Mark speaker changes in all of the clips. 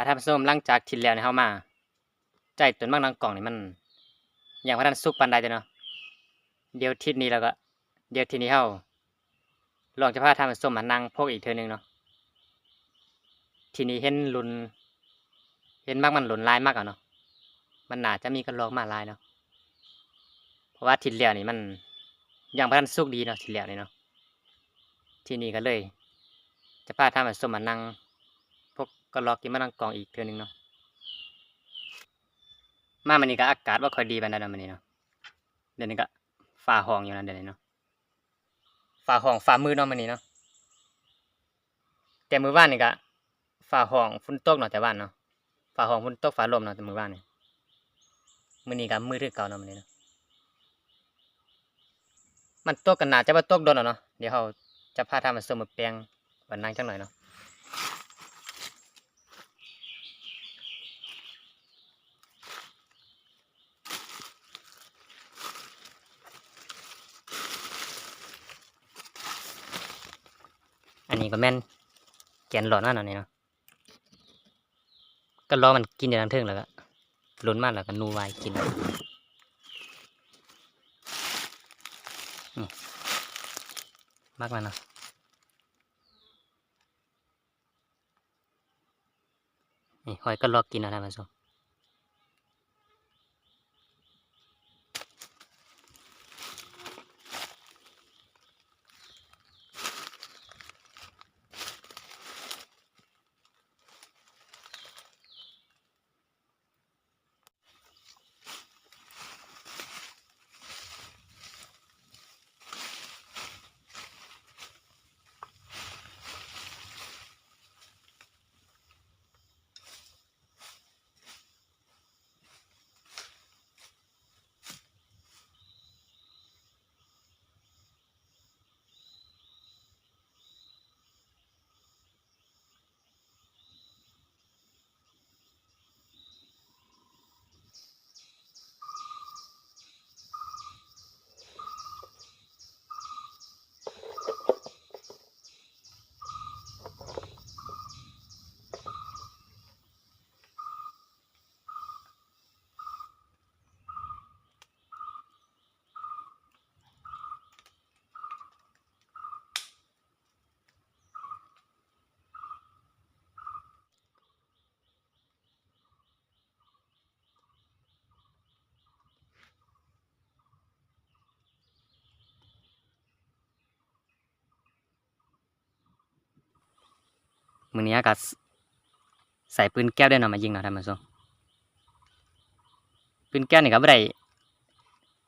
Speaker 1: ท่านผู้ชมหลังจากที่แล้วเนี่ยเฮามาใจต้นมักนางกล่องนี่มันยังบ่ทันสุกปานใดเด้อเนาะเดี๋ยวทิศนี้แล้วก็เดี๋ยวทีนี้เฮาลองจะพาท่านผู้ชมมานั่งพกอีกเทื่อหนึงเนาะทีนี้เห็นรุ่นเห็นมักมันหล่นลายมักอะเนาะมันน่าจะมีกระรอกมาหลายเนาะเพราะว่าทิศแล้วนี่มันยังบ่ทันสุกดีเนาะทิศแล้วนี่เนาะทีนี้ก็เลยจะพาท่านผู้ชมมานั่งพกกระรอกที่มันนางกล่องอีกเทื่อหนึงเนาะมามื้อนี้ก็อากาศบ่ค่อยดีปานใดเนาะมื้อนี้เนาะเดี๋ยวนี้ก็ฟ้าร้องอยู่นะเดี๋ยวนี้เนาะฟ้าร้องฟ้ามืดเนาะมื้อนี้เนาะแต่มื้อวานนี่ก็ฟ้าร้องฝนตกเนาะแต่วานเนาะฟ้าร้องฝนตกฟ้าลมเนาะแต่มื้อวานนี่มื้อนี้ก็มืดคือเก่าเนาะมื้อนี้เนาะมันตกก็น่าจะบ่ตกโดนแล้วเนาะเดี๋ยวเราจะพาท่านผู้ชมมาแปลงบันนังจักหน่อยเนาะอันนี้ก็แม่นแกนหลอดมันเนาะนี่เนาะก็รอมันกินอยู่ทางเทิงแล้วก็หล่นมาแล้วก็นูไว้กินนี่มักมันเนาะนี่หอยก็รอกินเนาะท่านผู้ชมมื้อนี้ก็ใส่ปืนแก้วได้เนาะมายิงเนาะท่านผู้ชมปืนแก้วนี่ก็บ่ได้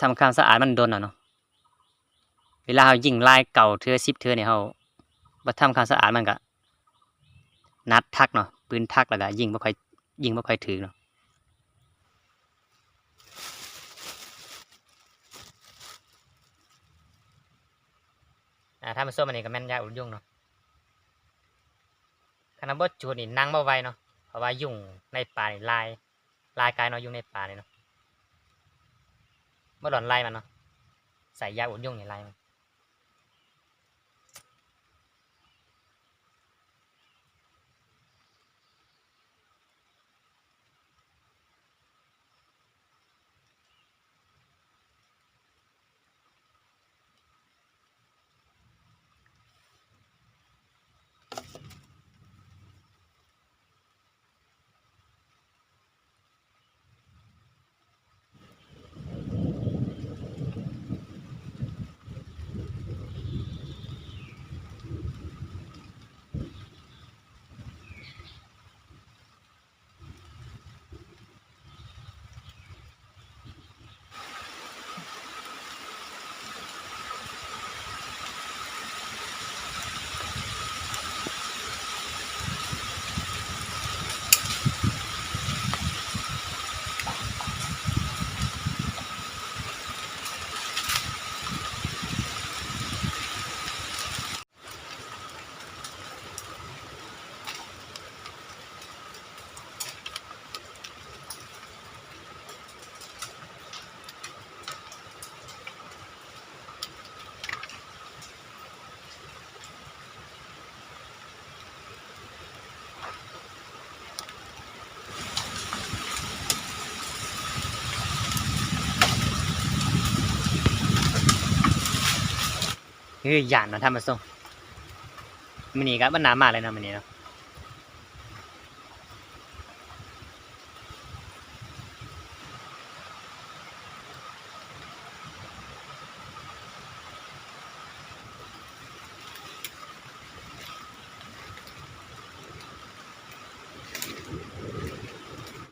Speaker 1: ทำความสะอาดมันโดนเนาะเวลาเรายิงลายเก่าเทื่อ10เทื่อนี่เราบ่ทำความสะอาดมันก็นัดทักเนาะปืนทักแล้วก็ยิงบ่ค่อยถึกเนาะท่านผู้ชมอันนี้ก็แม่นยาอุดยุงเนาะคันบ่จูดนี่นั่งบ่ไหวเนาะเพราะว่ายุงในป่านี่ลายกายเนาะยุงในป่านี่เนาะบ่หลอนไล่มันเนาะใส่ยาอุดยุงนี่ไล่มัน คือย่านเนาะท่านผู้ชมมื้อนี้ก็บ่น่ามาเลยเนาะมื้อนี้เนาะ